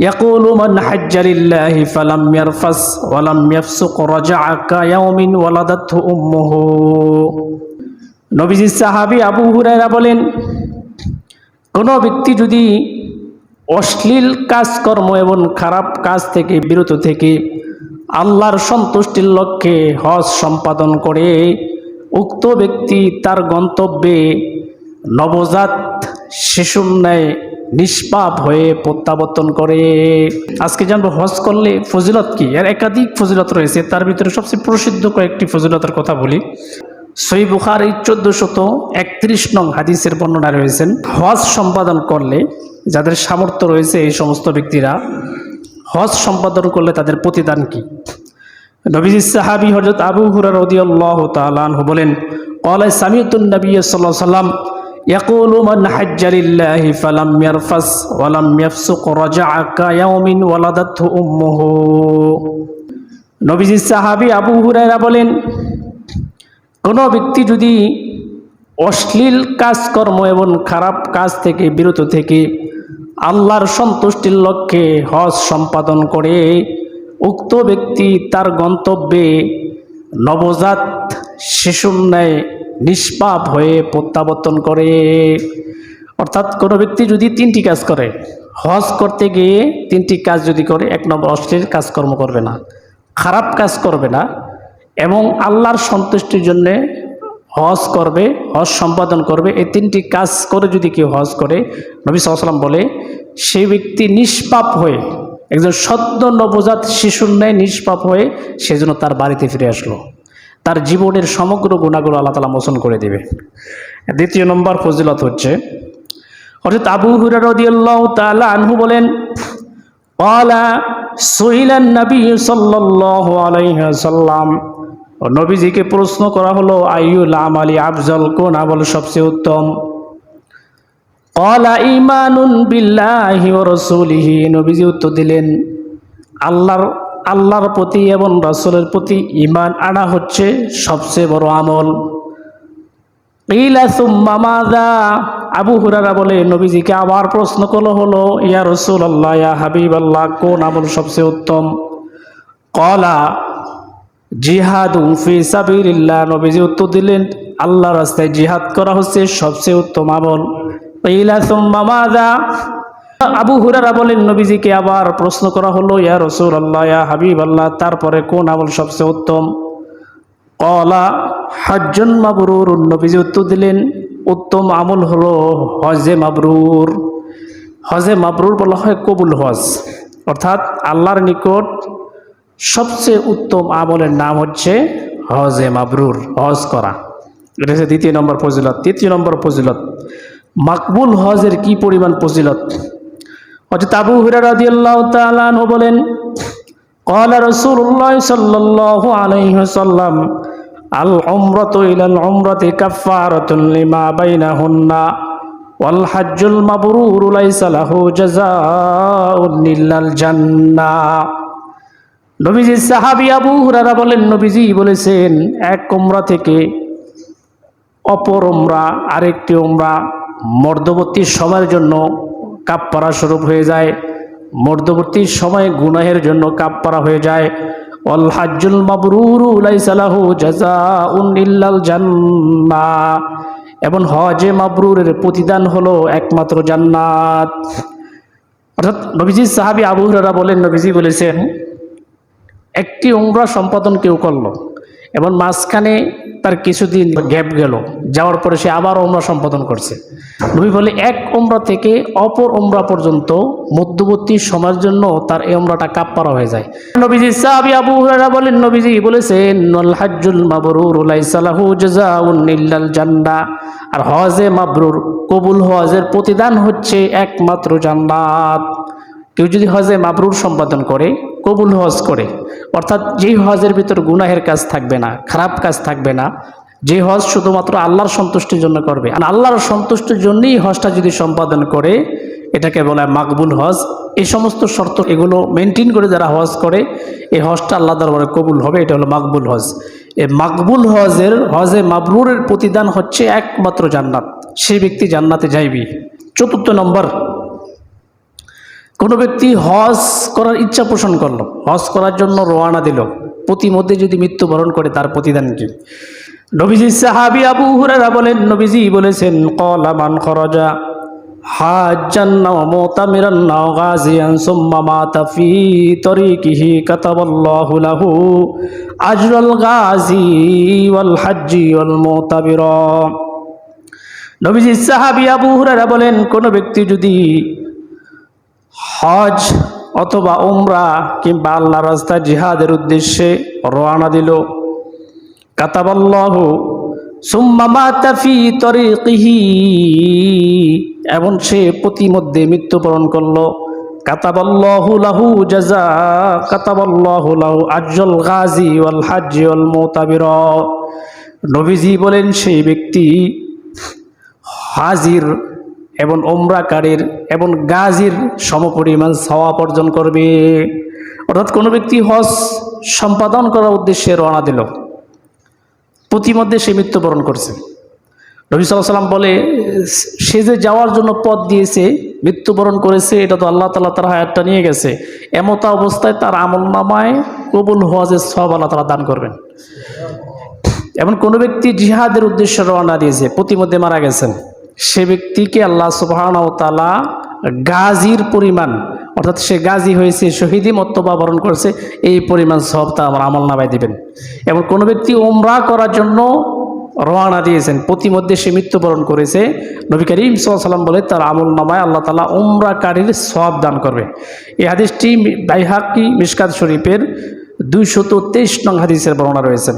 ইয়াকুলু মান হাজ্জা লিল্লাহি ফালাম ইয়ারফাস ওয়া লাম ইয়াফসুক রাজা'a কায়াউমিন ওয়ালাদাতহু উম্মুহু। নবীজির সাহাবী আবু হুরায়রা বলেন, কোন ব্যক্তি যদি অশ্লীল কাজকর্ম এবং খারাপ কাজ থেকে বিরত থেকে আল্লাহর সন্তুষ্টির লক্ষ্যে হজ সম্পাদন করে, উক্ত ব্যক্তি তার গন্তব্যে নবজাত শিশুর ন্যায় নিষ্পাপ হয়ে প্রত্যাবর্তন করে। আজকে জানবো হজ করলে ফজিলত কি। এর একাধিক ফজিলত রয়েছে, তার ভিতরে সবচেয়ে প্রসিদ্ধ কয়েকটি ফজিলতের কথা বলি। সহিহ বুখারী 1431 নং হাদিসের বর্ণনা রয়েছেন, হজ সম্পাদন করলে, যাদের সামর্থ্য রয়েছে এই সমস্ত ব্যক্তিরা হজ সম্পাদন করলে তাদের প্রতিদান কি। নবীজির সাহাবী হযরত আবু হুরায়রা রাদিয়াল্লাহু তাআলা আনহু বলেন, ক্বালা সামিতুন নবী সাল্লাল্লাহু আলাইহি ওয়াসাল্লাম ইয়াকুলু মান হাজ্জা লিল্লাহি ফালাম ইয়ারফাস ওয়া লাম ইয়াফসুক রাজা'a কায়াউমিন ওয়ালাদাতহু উম্মুহু। নবীজির সাহাবী আবু হুরায়রা বলেন, কোন ব্যক্তি যদি অশ্লীল কাজকর্ম এবং খারাপ কাজ থেকে বিরত থেকে আল্লাহর সন্তুষ্টির লক্ষ্যে হজ সম্পাদন করে, উক্ত ব্যক্তি তার গন্তব্যে নবজাত শিশুর ন্যায় নিষ্পাপ হয়ে প্রত্যাবর্তন করে। অর্থাৎ কোনো ব্যক্তি যদি তিনটি কাজ করে, হজ করতে গিয়ে তিনটি কাজ যদি করে, এক নম্বর অশ্লীল কাজকর্ম করবে না, খারাপ কাজ করবে না, এবং আল্লাহর সন্তুষ্টির জন্যে হজ করবে, হজ সম্পাদন করবে, এই তিনটি কাজ করে যদি কেউ হজ করে, নবী সাল্লাল্লাহু আলাইহি ওয়াসাল্লাম বলে সেই ব্যক্তি নিষ্পাপ হয়ে, একজন সদ্য নবজাত শিশুর ন্যায় নিষ্পাপ হয়ে সেজন্য তার বাড়িতে ফিরে আসলো, তার জীবনের সমগ্র গুনাহগুলো আল্লাহ তাআলা মোচন করে দেবে। দ্বিতীয় নম্বর ফজিলত হচ্ছে, হযরত আবু হুরায়রা রাদিয়াল্লাহু তাআলা আনহু বলেন, ক্বালা সুইলান নবী সাল্লাল্লাহু আলাইহি ওয়াসাল্লাম, নবীজিকে প্রশ্ন করা হলো, আইয়ুল আমালি আফজল, কোন আমল সবচেয়ে উত্তম। ক্বালা ঈমানুন বিল্লাহি ওয়া রাসূলিহি, নবীজি উত্তর দিলেন, আল্লাহর প্রতি এবং রাসূলের প্রতি ঈমান আনা হচ্ছে সবচেয়ে বড় আমল। কিলা সুম্মা মাযা, আবু হুরায়রা বলে নবীজিকে আবার প্রশ্ন করা হলো, ইয়া রাসূলুল্লাহ, ইয়া হাবিবাল্লাহ, কোন আমল সবচেয়ে উত্তম। ক্বালা জিহাদু ফি সাবিলিল্লাহ, নবীজি উত্তর দিলেন, আল্লাহর রাস্তায় জিহাদ করা হচ্ছে সবচেয়ে উত্তম আমল। কিলা সুম্মা মাযা, আবু হুরায়রা বলেন নবীজিকে আবার প্রশ্ন করা হলো, ইয়া রাসূলুল্লাহ, ইয়া হাবিবাল্লাহ, তারপরে কোন আমল সবচেয়ে উত্তম। ক্বালা হজ্জুন মাবরুর, নবীজি উত্তর দিলেন, উত্তম আমল হলো হজে মাবরুর। হজে মাবরুর বলা হয় কবুল হজ, অর্থাৎ আল্লাহর নিকট সবচেয়ে উত্তম আমলের নাম হচ্ছে হজে মাবরুর, হজ করা। এটা হচ্ছে দ্বিতীয় নম্বর ফজিলত। তৃতীয় নম্বর ফজিলত, মাকবুল হজের কি পরিমাণ ফজিলত। হযরত আবু হুরায়রা রাদিয়াল্লাহু তাআলা আনহু বলেন, ক্বালা রাসূলুল্লাহ সাল্লাল্লাহু আলাইহি ওয়াসাল্লাম, আল উমরাতু ইলাল উমরাতি কাফফারাতুন লিমা বাইনাহুন্না ওয়াল হজ্জুল মাবরুর লাইসা লাহু জাযাউন ইল্লাল জান্নাহ। নবীজি সাহাবী আবু হুরায়রা বলেন, নবীজি বলেছেন, এক উমরা থেকে অপর উমরা, আরেকটি উমরা মধ্যবর্তী সময়ের জন্য কাফফারা স্বরূপ হয়ে যায়, মধ্যবর্তী সময়ে গুনাহের জন্য কাফফারা হয়ে যায়। ওয়াল হজ্জুল মাবরুর লাইসা লাহু জাযাউন ইল্লাল জান্নাহ, এবং হজে মাবরুরের প্রতিদান হলো একমাত্র জান্নাত। অর্থাৎ নবীজি সাহাবী আবু হুরায়রা বলেন, নবীজি বলেছেন, একটি উমরা সম্পাদন কেউ করলো এবং মাঝখানে তার কিছুদিন গ্যাপ গেল, যাওয়ার পরে সে আবার উমরা সম্পাদন করছে, নবী বলে এক উমরা থেকে অপর উমরা পর্যন্ত মধ্যবর্তী সময়ের জন্য তার এই উমরাটা কাফফারা হয়ে যায়। নবীজি সাহাবী আবু হুরায়রা বলেন, নবীজি বলেছেন, ওয়াল হজ্জুল মাবরুর লাইসা লাহু জাযাউন ইল্লাল জান্নাহ, আর হজে মাবরুর কবুল হজের প্রতিদান হচ্ছে একমাত্র জান্নাত। কেউ যদি হজে মাবরুর সম্পাদন করে, কবুল হজ করে, অর্থাৎ যেই হজের ভিতর গুনাহের কাজ থাকবে না, খারাপ কাজ থাকবে না, যে হজ শুধুমাত্র আল্লাহর সন্তুষ্টির জন্য করবে, আর আল্লাহর সন্তুষ্টির জন্যই হজটা যদি সম্পাদন করে, এটাকে বলা হয় মাকবুল হজ। এই সমস্ত শর্ত এগুলো মেনটেন করে যারা হজ করে, এই হজটা আল্লাহ দরবারে কবুল হবে, এটা হলো মাকবুল হজ। এই মাকবুল হজের, হজে মাবরুরের প্রতিদান হচ্ছে একমাত্র জান্নাত, সেই ব্যক্তি জান্নাতে যাইবি। চতুর্থ নম্বর, কোনো ব্যক্তি হজ করার ইচ্ছা পোষণ করলো, হজ করার জন্য রওনা দিল, প্রতিমধ্যে যদি মৃত্যুবরণ করে তার প্রতিদান কি? নবীজি সাহাবী আবু হুরায়রা বলেন, নবীজি বলেছেন, ক্বালা মান খরাজা হাজ্জান আও মুতামিরান আও গাজিয়ান সুম্মা মাতা ফি তরিকিহি কাতাবাল্লাহু লাহু আজরাল গাজি ওয়াল হাজ্জি ওয়াল মুতাবির। নবীজি সাহাবী আবু হুরায়রা বলেন, কোন ব্যক্তি যদি হজ অথবা উমরা কিংবা আল্লাহর রাস্তায় জিহাদের উদ্দেশ্যে রওনা দিল, কাতাবাল্লাহু সুম্মা মাতা ফি তরিকিহি, এবং সে প্রতিমধ্যে মৃত্যুবরণ করলো, কাতাবাল্লাহু লাহু জাযা কাতাবাল্লাহু লাহু আজরাল গাজি ওয়াল হাজ্জি ওয়াল মুতাবির। নবীজি বলেন, সেই ব্যক্তি হাজির এবং ওমরাকারীর এবং গাজীর সমপরিমাণ সওয়াব অর্জন করবে। অর্থাৎ কোনো ব্যক্তি হজ সম্পাদন করার উদ্দেশ্যে রওনা দিল, প্রতিমধ্যে সে মৃত্যুবরণ করছে। নবী সাল্লাল্লাহু আলাইহি ওয়াসাল্লাম বলে, সে যে যাওয়ার জন্য পথ দিয়েছে, মৃত্যুবরণ করেছে, এটা তো আল্লাহ তাআলা তার হায়াতটা নিয়ে গেছে, এমত অবস্থায় তার আমলনামায় কবুল হজের সওয়াব আল্লাহ তাআলা দান করবেন। এমন কোনো ব্যক্তি জিহাদের উদ্দেশ্যে রওনা দিয়েছে, প্রতিমধ্যে মারা গেছেন, সে ব্যক্তিকে আল্লাহ সুবহানাহু ওয়া তাআলা গাজীর পরিমাণ, অর্থাৎ সে গাজী হয়েছে, শহীদি মর্তবা বরণ করেছে, এই পরিমাণ সওয়াব তা আমার আমলনামায় দিবেন। এবং কোনো ব্যক্তি উমরা করার জন্য রওনা দিয়েছেন, প্রতিমধ্যে সে মৃত্যুবরণ করেছে, নবী করিম সাল্লাল্লাহু আলাইহি ওয়াসাল্লাম বলে তার আমলনামায় আল্লাহ তাআলা উমরাকারীর সওয়াব দান করবে। এই হাদিসটি বাইহাকি মিশকাত শরীফের 223 নং হাদিসের বর্ণনা রয়েছে।